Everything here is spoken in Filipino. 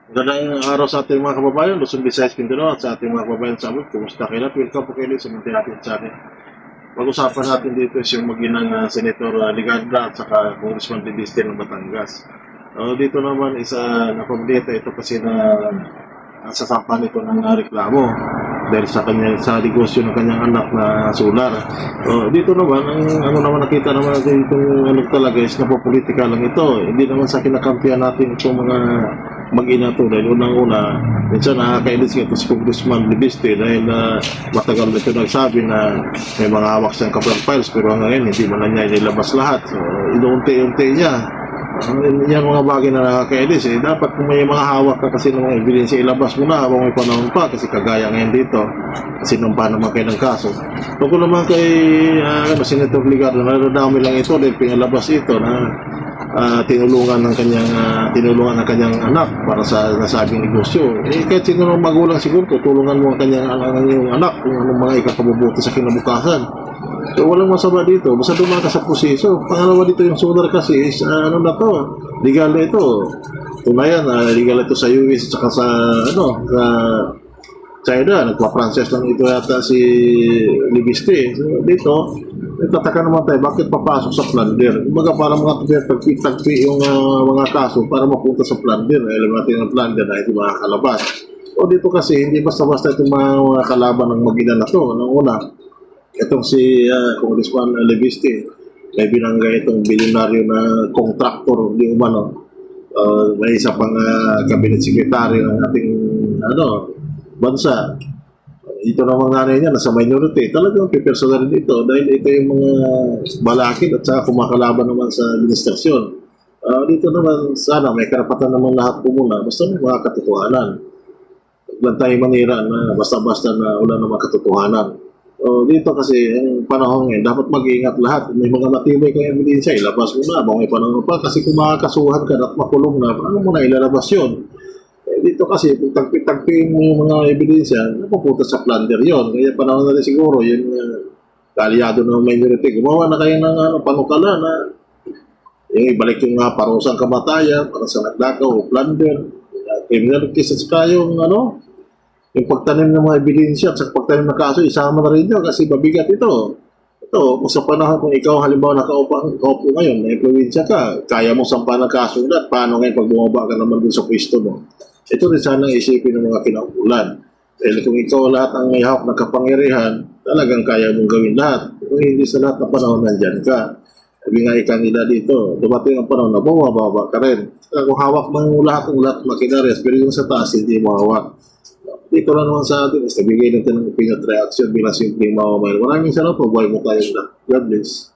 Magandang araw sa ating mga kababayan, Luzon, Visayas, Mindanao at sa ating mga kababayan sa amin. Kumusta kayo lahat? Welcome po kayo sa mga natin sa atin. Pag-usapan natin dito is yung maginang Senator Ligandra at saka Congressman Didiste ng Batangas. Dito naman isa napabilita ito kasi na sasampan ito ng reklamo dahil sa negosyo ng kanyang anak na solar. Dito naman, ang naman nakita naman natin itong talaga is napopolitika lang ito. Hindi naman sa kinakampihan natin itong mga mag-ina to dahil unang-una, minsan nakakainis nga ito si Congressman Didiste dahil matagal na ito nagsabi na may mga hawak siyang capital files pero ngayon hindi man na niya inilabas lahat. Inuunti-unti niya. Yan mga bagay na nakakainis dapat kung may mga hawak ka kasi ng mga ebidensya ilabas mo na habang may panahon pa kasi kagaya ngayon dito kasi nung pa naman kayo ng kaso tungkol naman kay Senator Ligardo nadadami lang ito dahil pinalabas ito na tinulungan ng kanyang anak para sa nasabing negosyo. Kahit sino ng magulang siguro tutulungan mo ang kanyang anak kung anong mga ikakabubuti sa kinabukasan. So walang masama dito, basta dumaan ka sa proseso. Pangalawa dito yung solar kasi is legal na ito. Tunayan, legal ito sa US at saka sa China, nagpa-Frances lang ito yata si Libiste. So dito, nagtataka naman tayo, bakit papasok sa plunder? Kumbaga para mga tagpi yung mga kaso para mapunta sa plunder. Alam natin ang plunder na ito makakalabas. O dito kasi, hindi basta-basta itong mga kalaban ng mag-ina na ito. Nang una, itong si Congressman Libiste, may binanggay itong bilyonaryo na contractor, di umano. May isa pang cabinet secretary ng ating bansa. Ito namang nanay niya, nasa minority. Talagang pipersonal rin ito dahil ito yung mga balakid at saka kumakalaban naman sa administrasyon. Dito naman, sana may karapatan naman lahat po muna. Basta may mga katotohanan. Huwag tayo manira na basta-basta na wala namang katotohanan. Dito kasi, ang panahon ngayon, dapat mag-iingat lahat. May mga matibay kang ebidensya, ilabas mo na. May panahon pa kasi kung makakasuhan ka at makulong na, ano mo na ilalabas yun? Dito kasi, kung tagpi-tagpiin mo yung mga ebidensya, napupunta sa plunder yon. Kaya panahon na rin siguro, yung kaalyado ng minority, gumawa na kayo ng panukala na yung ibalik yung parusang kamatayan para sa naglakaw o plunder. Criminal cases kayo, yung pagtanim ng mga ebidensya at sa pagtanim ng kaso, isama na rin yun kasi mabigat ito. Ito, kung sa panahon kung ikaw halimbawa nakaupo ngayon, may probinsya ka, kaya mo sampahan ng kaso na, paano ngayon pag bumaba ka naman dun sa pwesto mo? Ito rin sana isipin ng mga kinaukulan. Dahil kung ikaw lahat ang may hawak ng kapangyarihan, talagang kaya mong gawin lahat. Kung hindi sa lahat ng panahon nandyan ka. Sabi nga ika nila dito, dumating ang panahon na bumababa ka rin. Kung hawak ng lahat makinarias, pero yung sa taas hindi mo hawak. Dito lang naman sa atin, bigay natin ng opinion at reaction bilang simpleng mamamayan. Maraming salamat po, buhay mo tayong lahat. God bless.